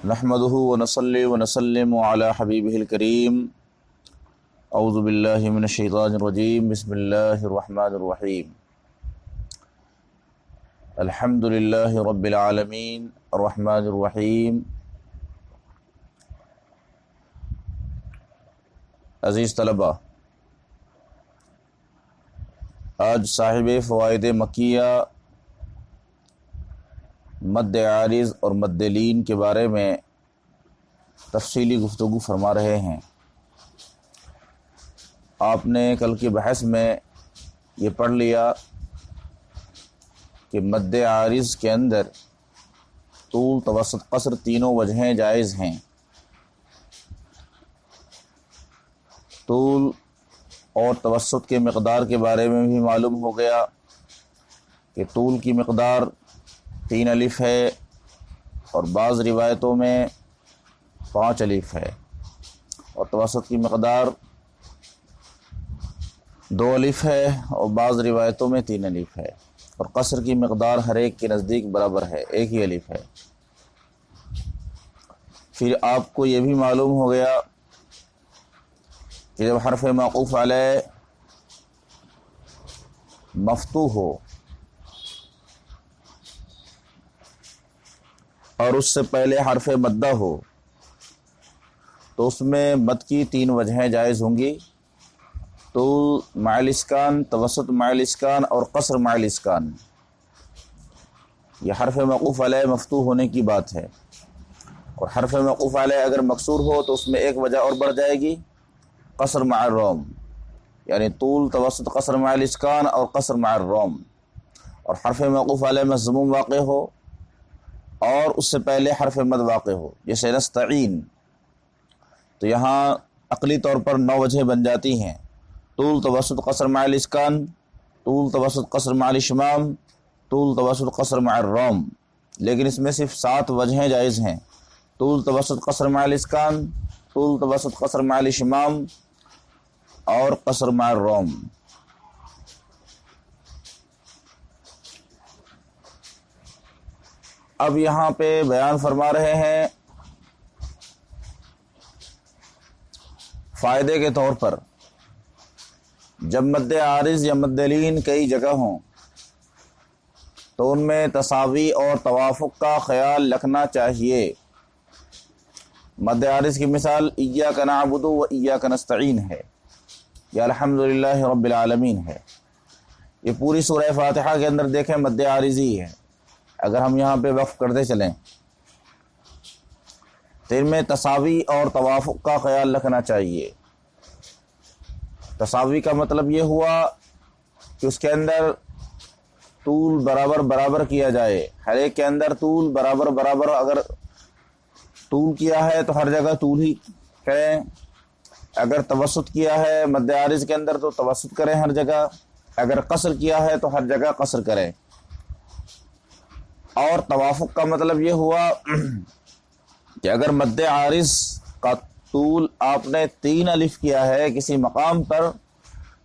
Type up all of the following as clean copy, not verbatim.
نحمده ونصلي ونسلم على حبيبه الكريم اعوذ باللہ من الشیطان الرجیم بسم اللہ الرحمن الرحیم الحمد للہ رب العالمین الرحمن الرحیم۔ عزیز طلبہ، آج صاحب فوائد مکیہ مد عارض اور مد لین کے بارے میں تفصیلی گفتگو فرما رہے ہیں۔ آپ نے کل کی بحث میں یہ پڑھ لیا کہ مد عارض کے اندر طول، توسط، قصر تینوں وجہیں جائز ہیں۔ طول اور توسط کے مقدار کے بارے میں بھی معلوم ہو گیا کہ طول کی مقدار 3 الف ہے اور بعض روایتوں میں 5 الف ہے، اور توسط کی مقدار 2 الف ہے اور بعض روایتوں میں 3 الف ہے، اور قصر کی مقدار ہر ایک کے نزدیک برابر ہے، 1 ہی الف ہے۔ پھر آپ کو یہ بھی معلوم ہو گیا کہ جب حرف معقوف علیہ مفتوح ہو اور اس سے پہلے حرف مدہ ہو تو اس میں مد کی 3 وجہیں جائز ہوں گی: طول مع الاسکان، توسط مع الاسکان اور قصر مع الاسکان۔ یہ حرف موقوف علیہ مفتوح ہونے کی بات ہے، اور حرف موقوف علیہ اگر مکسور ہو تو اس میں ایک وجہ اور بڑھ جائے گی، قصر مع الروم، یعنی طول، توسط، قصر مع الاسکان اور قصر مع الروم۔ اور حرف موقوف علیہ مضموم واقع ہو اور اس سے پہلے حرف مد واقع ہو، جیسے نستعین، تو یہاں عقلی طور پر 9 وجہیں بن جاتی ہیں: طول، توسط، قصر مع الاسکان، طول، توسط، قصر مع الاشمام، طول، توسط، قصر مع الروم۔ لیکن اس میں صرف 7 وجہیں جائز ہیں: طول، توسط، قصر مع الاسکان، طول، توسط، قصر مع الاشمام اور قصر مع الروم۔ اب یہاں پہ بیان فرما رہے ہیں فائدے کے طور پر، جب مد عارض یا مد لین کئی جگہ ہوں تو ان میں تساوی اور توافق کا خیال رکھنا چاہیے۔ مد عارض کی مثال ایاک نعبد و ایاک نستعین ہے، یا الحمدللہ رب العالمین ہے۔ یہ پوری سورہ فاتحہ کے اندر دیکھیں مد عارضی ہے۔ اگر ہم یہاں پہ وقف کرتے چلیں تو ان میں تساوی اور توافق کا خیال رکھنا چاہیے۔ تساوی کا مطلب یہ ہوا کہ اس کے اندر طول برابر برابر کیا جائے، ہر ایک کے اندر طول برابر برابر، اگر طول کیا ہے تو ہر جگہ طول ہی کریں، اگر توسط کیا ہے مد عارض کے اندر تو توسط کریں ہر جگہ، اگر قصر کیا ہے تو ہر جگہ قصر کریں۔ اور توافق کا مطلب یہ ہوا کہ اگر مد عارض کا طول آپ نے 3 الف کیا ہے کسی مقام پر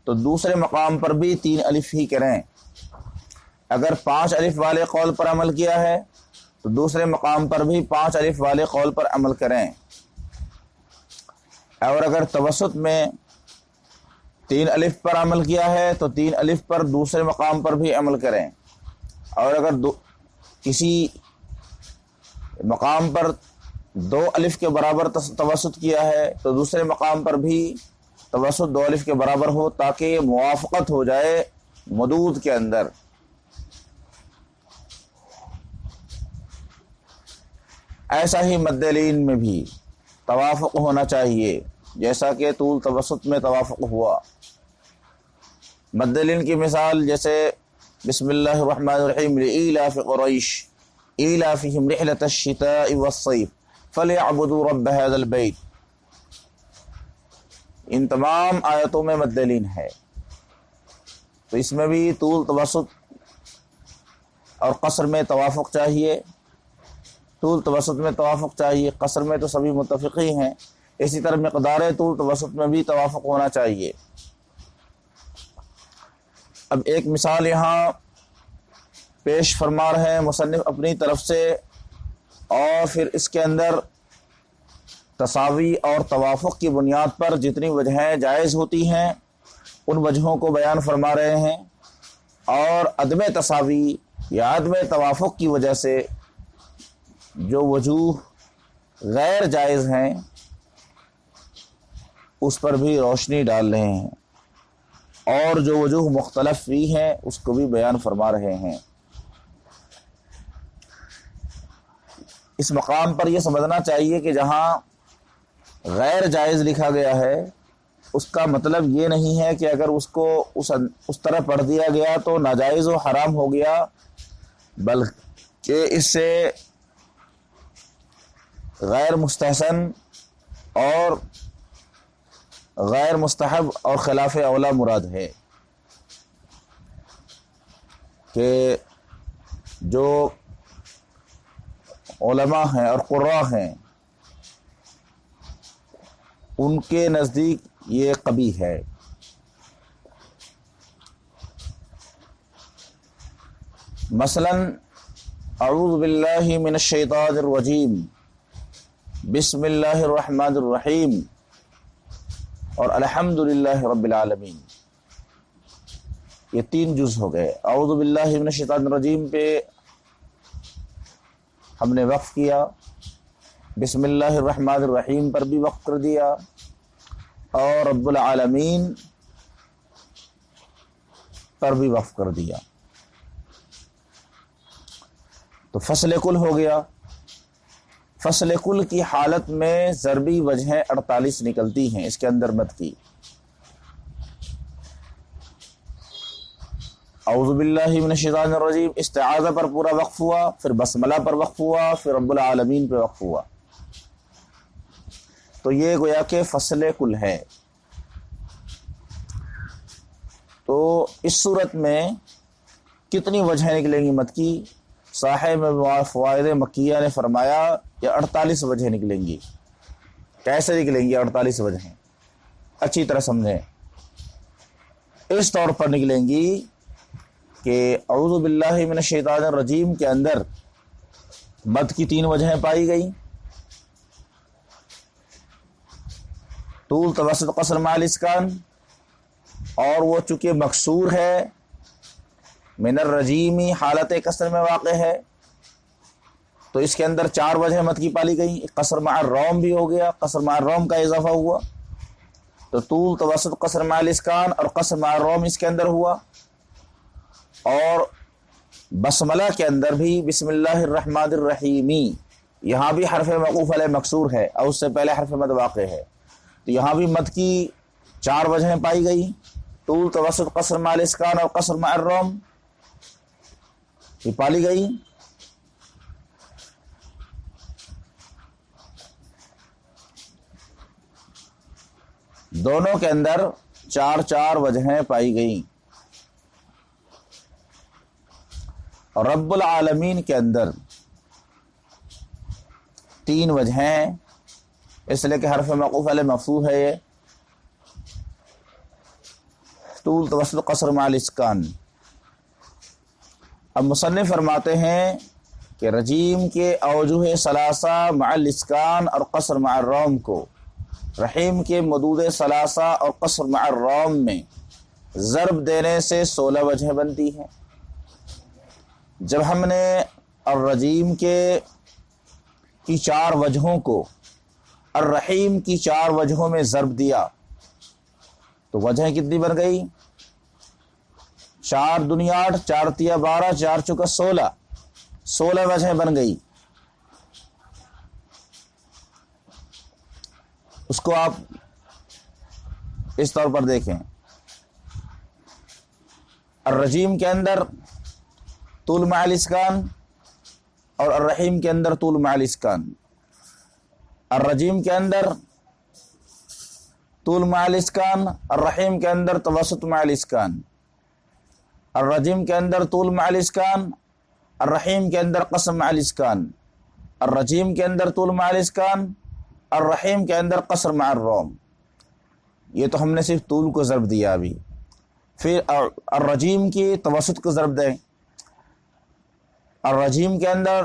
تو دوسرے مقام پر بھی 3 الف ہی کریں۔ اگر 5 الف والے قول پر عمل کیا ہے تو دوسرے مقام پر بھی 5 الف والے قول پر عمل کریں۔ اور اگر توسط میں 3 الف پر عمل کیا ہے تو 3 الف پر دوسرے مقام پر بھی عمل کریں۔ اور اگر کسی مقام پر 2 الف کے برابر توسط کیا ہے تو دوسرے مقام پر بھی توسط 2 الف کے برابر ہو، تاکہ موافقت ہو جائے مدود کے اندر۔ ایسا ہی مد لین میں بھی توافق ہونا چاہیے، جیسا کہ طول توسط میں توافق ہوا۔ مد لین کی مثال جیسے بسم اللہ الرحمن الرحیم لإیلاف قریش ایلافہم رحلۃ الشتاء والصیف فلیعبدوا رب ھذا البیت۔ ان تمام آیتوں میں مد لین ہے، تو اس میں بھی طول، توسط اور قصر میں توافق چاہیے۔ طول توسط میں توافق چاہیے، قصر میں تو سبھی متفقی ہیں، اسی طرح مقدار طول توسط میں بھی توافق ہونا چاہیے۔ اب ایک مثال یہاں پیش فرما رہے ہیں مصنف اپنی طرف سے اور پھر اس کے اندر تساوی اور توافق کی بنیاد پر جتنی وجہیں جائز ہوتی ہیں ان وجہوں کو بیان فرما رہے ہیں، اور عدم تساوی یا عدم توافق کی وجہ سے جو وجوہ غیر جائز ہیں اس پر بھی روشنی ڈال رہے ہیں، اور جو وجوہ مختلف بھی ہیں اس کو بھی بیان فرما رہے ہیں۔ اس مقام پر یہ سمجھنا چاہیے کہ جہاں غیر جائز لکھا گیا ہے اس کا مطلب یہ نہیں ہے کہ اگر اس کو اس طرح پڑھ دیا گیا تو ناجائز و حرام ہو گیا، بلکہ اس سے غیر مستحسن اور غیر مستحب اور خلاف اولا مراد ہے، کہ جو علماء ہیں اور قراء ہیں ان کے نزدیک یہ قبیح ہے۔ مثلا اعوذ باللہ من الشیطان الرجیم، بسم اللہ الرحمن الرحیم، اور الحمدللہ رب العالمین، یہ 3 جز ہو گئے۔ اعوذ باللہ من الشیطان الرجیم پہ ہم نے وقف کیا، بسم اللہ الرحمن الرحیم پر بھی وقف کر دیا، اور رب العالمین پر بھی وقف کر دیا، تو فصل کل ہو گیا۔ فصل کل کی حالت میں ضربی وجہیں 48 نکلتی ہیں اس کے اندر مد کی۔ اعوذ باللہ من الشیطان الرجیم استعاذہ پر پورا وقف ہوا، پھر بسملہ پر وقف ہوا، پھر رب العالمین پہ وقف ہوا، تو یہ گویا کہ فصل کل ہے۔ تو اس صورت میں کتنی وجہیں نکلیں گی مد کی؟ صاحب فوائد مکیہ نے فرمایا یہ 48 وجہیں نکلیں گی۔ کیسے نکلیں گی 48 وجہیں؟ اچھی طرح سمجھیں۔ اس طور پر نکلیں گی کہ اعوذ باللہ من الشیطان الرجیم کے اندر مد کی 3 وجہیں پائی گئی، طول، توسط، قصر مع الاسکان، اور وہ چونکہ مکسور ہے، من الرجیمی حالت قصر میں واقع ہے، تو اس کے اندر 4 وجہ مد کی پالی گئی۔ قصر مع الروم بھی ہو گیا، قصر مع الروم کا اضافہ ہوا، تو طول، توسط، قصر مع الاسکان اور قصر مع الروم اس کے اندر ہوا۔ اور بسملہ کے اندر بھی بسم اللہ الرحمن الرحیمی، یہاں بھی حرف موقوف علیہ مکسور ہے اور اس سے پہلے حرف مد واقع ہے، تو یہاں بھی مد کی 4 وجہیں پائی گئی، طول، توسط، قصر مع الاسکان اور قصر مع الروم یہ پالی گئی۔ دونوں کے اندر 4 وجہیں پائی گئیں، اور رب العالمین کے اندر 3 وجہیں، اس لیے کہ حرف موقوف علیہ مفتوح ہے یہ، طول، توسط، قصر مع الاسکان۔ اب مصنف فرماتے ہیں کہ رجیم کے اوجہ ثلاثہ مع الاسکان اور قصر مع الروم کو رحیم کے مدود ثلاثہ اور قصر مع الروم میں ضرب دینے سے 16 وجہیں بنتی ہیں۔ جب ہم نے الرجیم کی 4 وجہوں کو الرحیم کی 4 وجہوں میں ضرب دیا تو وجہیں کتنی بن گئی؟ 4 دنیا 8، 4 تیا 12، 4 چکا 16 وجہیں بن گئی۔ اس کو آپ اس طور پر دیکھیں، الرجیم کے اندر طول مع الاسکان اور الرحیم کے اندر طول مع الاسکان۔ الرجیم کے اندر طول مع الاسکان، الرحیم کے اندر توسط مع الاسکان۔ الرجیم کے اندر طول مع الاسکان، الرحیم کے اندر قصر مع الاسکان۔ الرجیم کے اندر طول مع الاسکان، الرحیم کے اندر قصر مع الروم۔ یہ تو ہم نے صرف طول کو ضرب دیا ابھی، پھر الرجیم کی توسط کو ضرب دیں۔ الرجیم کے اندر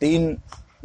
3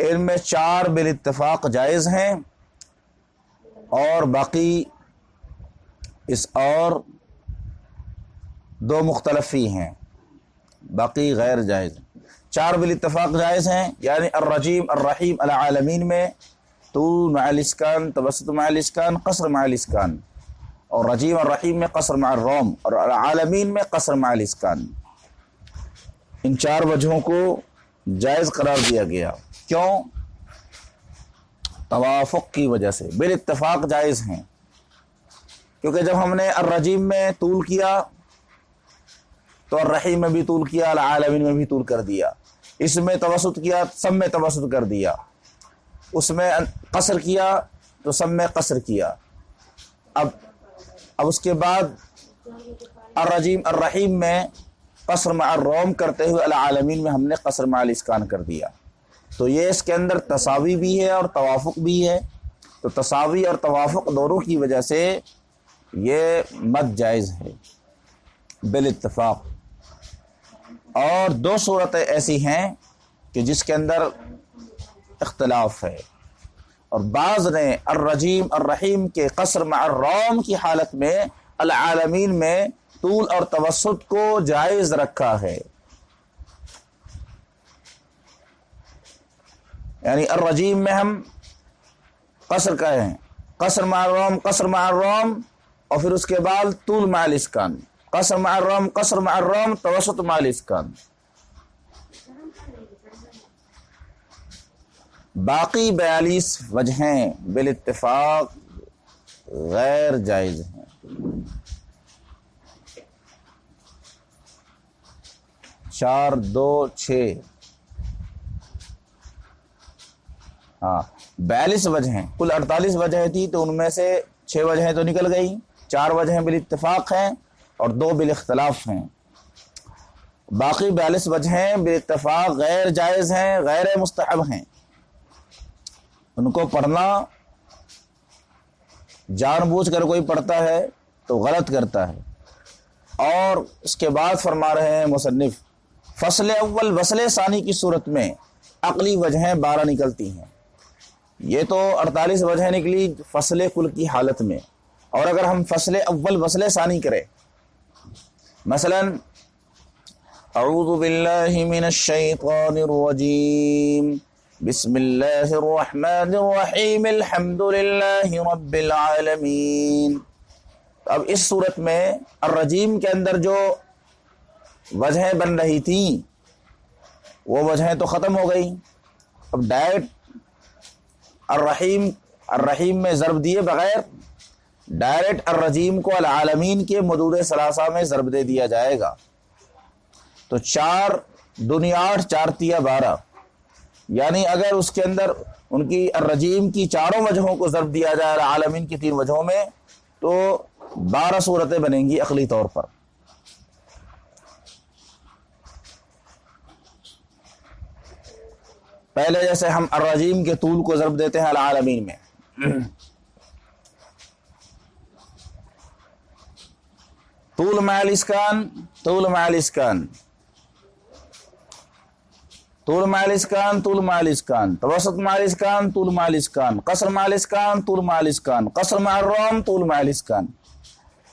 ان میں 4 بالاتفاق جائز ہیں اور باقی اس اور 2 مختلف ہی ہیں، باقی غیر جائز ہیں۔ 4 بالاتفاق جائز ہیں، یعنی الرجیم الرحیم العالمین میں طول مع الاسکان، توسط مع الاسکان، قصر مع الاسکان، اور رجیم الرحیم میں قصر مع الروم، اور العالمین میں قصر مع الاسکان۔ ان 4 وجہوں کو جائز قرار دیا گیا۔ کیوں؟ توافق کی وجہ سے، بالاتفاق جائز ہیں، کیونکہ جب ہم نے الرجیم میں طول کیا تو الرحیم میں بھی طول کیا، العالمین میں بھی طول کر دیا، اس میں توسط کیا، سب میں توسط کر دیا، اس میں قصر کیا تو سب میں قصر کیا۔ اب اس کے بعد الرجیم الرحیم میں قصر مع الروم کرتے ہوئے العالمین میں ہم نے قصر مع الاسکان کر دیا، تو یہ اس کے اندر تساوی بھی ہے اور توافق بھی ہے، تو تساوی اور توافق دونوں کی وجہ سے یہ مد جائز ہے بالاتفاق۔ اور 2 صورتیں ایسی ہیں کہ جس کے اندر اختلاف ہے، اور بعض نے الرجیم الرحیم کے قصر مع الروم کی حالت میں العالمین میں طول اور توسط کو جائز رکھا ہے، یعنی الرجیم میں ہم قصر کہیں، قصر مع الروم، قصر مع الروم، اور پھر اس کے بعد طول مع الاسکان، قصر مع الروم، قصر مع الروم، توسط مع الاسکان۔ باقی 42 وجہیں بالاتفاق غیر جائز ہیں۔ 4 2 6 42 وجہیں، کل 48 وجہیں تھی، تو ان میں سے 6 وجہیں تو نکل گئی، 4 وجہیں بالاتفاق ہیں اور 2 بالاختلاف ہیں۔ باقی 42 وجہیں بالاتفاق غیر جائز ہیں، غیر مستحب ہیں، ان کو پڑھنا جان بوجھ کر کوئی پڑھتا ہے تو غلط کرتا ہے۔ اور اس کے بعد فرما رہے ہیں مصنف، فصل اول وصل ثانی کی صورت میں عقلی وجہیں 12 نکلتی ہیں۔ یہ تو 48 وجہیں نکلی فصل کل کی حالت میں، اور اگر ہم فصل اول وصل ثانی کریں، مثلا اعوذ باللہ من الشیطان الرجیم، بسم اللہ الرحمن الرحیم، الحمد للہ رب العالمین۔ اب اس صورت میں الرجیم کے اندر جو وجہیں بن رہی تھیں وہ وجہیں تو ختم ہو گئی، اب ڈائریکٹ الرحیم میں ضرب دیے بغیر ڈائریکٹ الرجیم کو العالمین کے مدود ثلاثہ میں ضرب دے دیا جائے گا، تو 4 دنیا 8، 4 تیا 12، یعنی اگر اس کے اندر ان کی الرجیم کی 4 وجہوں کو ضرب دیا جائے العالمین کی 3 وجہوں میں، تو 12 صورتیں بنیں گی عقلی طور پر۔ پہلے جیسے ہم الرجیم کے طول کو ضرب دیتے ہیں العالمین میں، طول مع الاسکان، طول مع الاسکان، طول مع الاسکان، طول مع الاسکان، توسط مع الاسکان، طول مع الاسکان، قصر مع الاسکان، طول مع الاسکان، قصر مع الروم، طول مع الاسکان،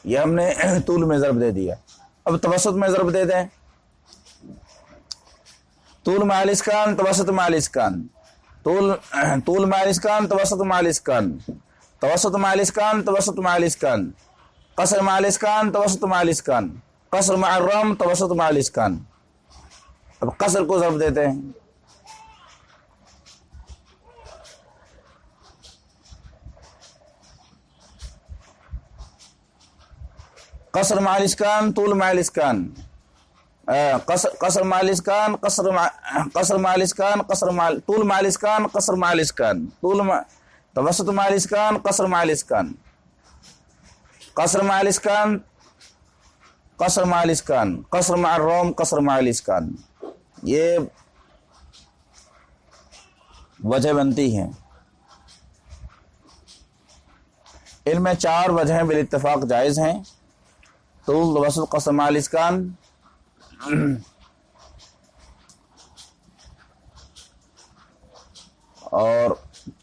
یہ ہم نے طول میں ضرب دے دیا۔ اب توسط میں ضرب دے دیں، طول مع الاسکان، توسط مع الاسکان، طول مع الاسکان، توسط مع الاسکان، توسط مع الاسکان، توسط مع الاسکان، قصر مع الاسکان، توسط مع الاسکان، قصر مع الروم، توسط مع الاسکان۔ اب قصر کو ضرب دیتے ہیں، قصر مع الاسکان، طول مع الاسکان، قصر مع الاسکان، قصر مع الاسکان، قصر مع طول مع الاسکان، قصر مع الاسکان، توسط مع الاسکان، قصر مع الاسکان، قصر مع الاسکان، قصر مع الاسکان، قصر مع الروم، قصر مع الاسکان، یہ وجہ بنتی ہیں۔ ان میں 4 وجہیں بالاتفاق جائز ہیں، طول، وسط، قصر مع الاسکان۔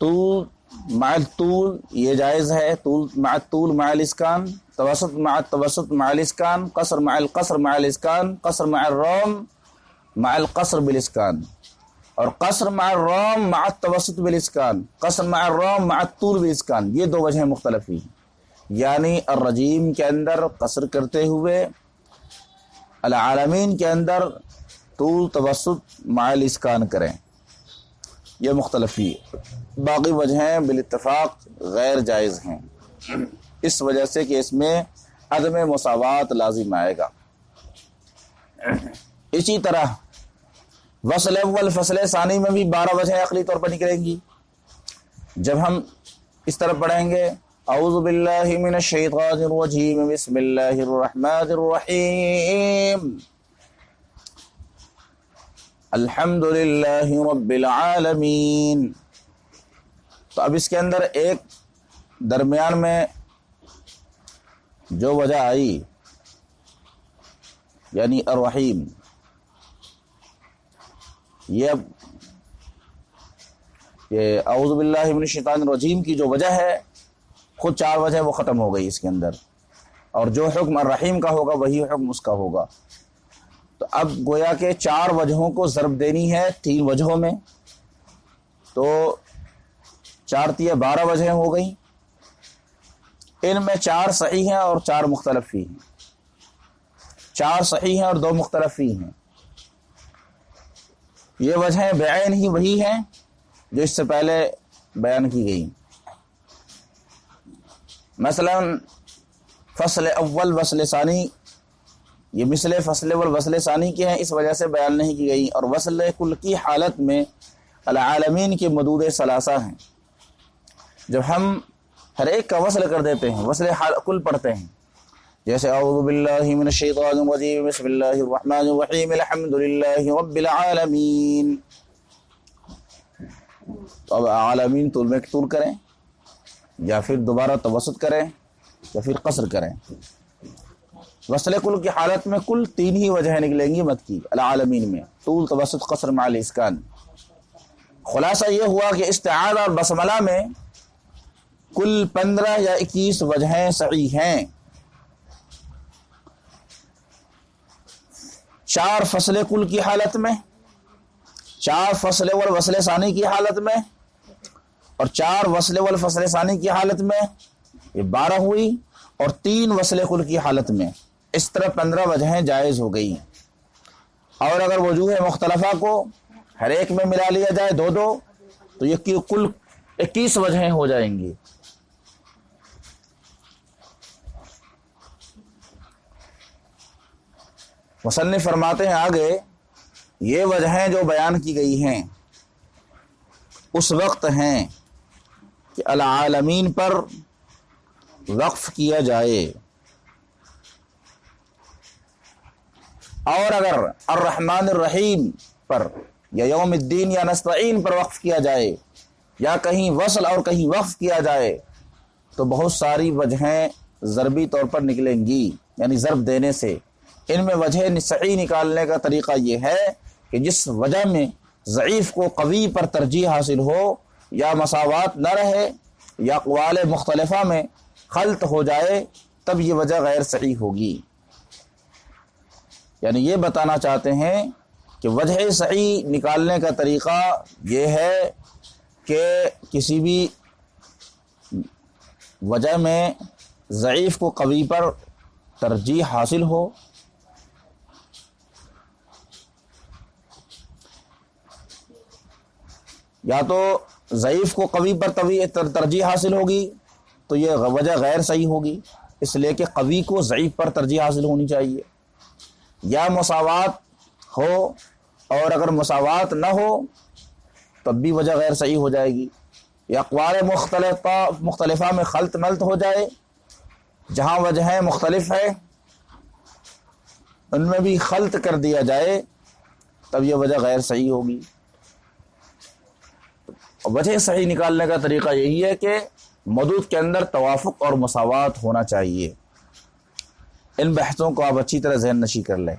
طول مع الطول یہ جائز ہے، طول مع الطول مع الاسکان، توسط مع التوسط مع الاسکان، قصر مع القصر مع الاسکان، قصر مع الروم مع القصر بالاسکان، اور قصر مع الروم مع التوسط بالاسکان، قصر مع الروم مع الطول بالاسکان، یہ دو وجہیں مختلف ہیں۔ یعنی الرجیم کے اندر قصر کرتے ہوئے، العالمین کے اندر طول توسط مع الاسکان کریں، یہ مختلف ہی۔ باقی وجہیں بالاتفاق غیر جائز ہیں، اس وجہ سے کہ اس میں عدم مساوات لازم آئے گا۔ اسی طرح وصل اول فصل ثانی میں بھی 12 وجہیں عقلی طور پر نکلیں گی۔ جب ہم اس طرح پڑھیں گے اعوذ باللہ من الشیطان الرجیم بسم اللہ الرحمن الرحیم الحمد للہ رب العالمین، تو اب اس کے اندر ایک درمیان میں جو وجہ آئی یعنی الرحیم، یہ اب کہ اعوذ باللہ من الشیطان الرجیم کی جو وجہ ہے خود 4 وجہ وہ ختم ہو گئی اس کے اندر، اور جو حکم الرحیم کا ہوگا وہی حکم اس کا ہوگا۔ تو اب گویا کہ 4 وجہوں کو ضرب دینی ہے 3 وجہوں میں، تو 4 تیے 12 وجہیں ہو گئیں، ان میں 4 صحیح ہیں اور 4 مختلف ہی ہیں، 4 صحیح ہیں اور 2 مختلف ہی ہیں۔ یہ وجہیں بعین ہی وہی ہیں جو اس سے پہلے بیان کی گئی۔ مثلا فصل اول وصل ثانی، یہ مثل فصل اول وصل ثانی کے ہیں، اس وجہ سے بیان نہیں کی گئی، اور وصل کل کی حالت میں العالمین کے مدود ثلاثہ ہیں۔ جب ہم ہر ایک کا وصل کر دیتے ہیں، وصل کل پڑھتے ہیں، جیسے اعوذ باللہ من الشیطان الرجیم بسم اللہ الرحمن الرحیم الحمد للہ رب العالمین، تو اب عالمین طول میں طول کریں یا پھر دوبارہ توسط کریں یا پھر قصر کریں۔ وصل کل کی حالت میں کل 3 ہی وجہیں نکلیں گی مد کی العالمین میں، طول توسط قصر مع الاسکان۔ خلاصہ یہ ہوا کہ استعاذہ اور بسملہ میں کل 15 یا 21 وجہیں صحیح ہیں، 4 فصل کل کی حالت میں، 4 فصل اول وصل ثانی کی حالت میں، اور 4 وصل اول فصل ثانی کی حالت میں، یہ 12 ہوئی، اور 3 وصل کل کی حالت میں، اس طرح 15 وجہیں جائز ہو گئی ہیں۔ اور اگر وجوہ مختلفہ کو ہر ایک میں ملا لیا جائے 2 تو یہ کل 21 وجہیں ہو جائیں گی۔ مصنف فرماتے ہیں آگے، یہ وجہیں جو بیان کی گئی ہیں اس وقت ہیں کہ العالمین پر وقف کیا جائے، اور اگر الرحمن الرحیم پر یا یوم الدین یا نستعین پر وقف کیا جائے، یا کہیں وصل اور کہیں وقف کیا جائے، تو بہت ساری وجہیں ضربی طور پر نکلیں گی، یعنی ضرب دینے سے۔ ان میں وجہ صحیح نکالنے کا طریقہ یہ ہے کہ جس وجہ میں ضعیف کو قوی پر ترجیح حاصل ہو، یا مساوات نہ رہے، یا اقوال مختلفہ میں خلط ہو جائے، تب یہ وجہ غیر صحیح ہوگی۔ یعنی یہ بتانا چاہتے ہیں کہ وجہ صحیح نکالنے کا طریقہ یہ ہے کہ کسی بھی وجہ میں ضعیف کو قوی پر ترجیح حاصل ہو، یا تو ضعیف کو قوی پر ترجیح حاصل ہوگی تو یہ وجہ غیر صحیح ہوگی، اس لیے کہ قوی کو ضعیف پر ترجیح حاصل ہونی چاہیے، یا مساوات ہو، اور اگر مساوات نہ ہو تب بھی وجہ غیر صحیح ہو جائے گی، یا اقوال مختلفہ میں خلط ملط ہو جائے، جہاں وجہیں مختلف ہے ان میں بھی خلط کر دیا جائے، تب یہ وجہ غیر صحیح ہوگی۔ وجہ صحیح نکالنے کا طریقہ یہی ہے کہ مدود کے اندر توافق اور مساوات ہونا چاہیے۔ ان بحثوں کو آپ اچھی طرح ذہن نشی کر لیں۔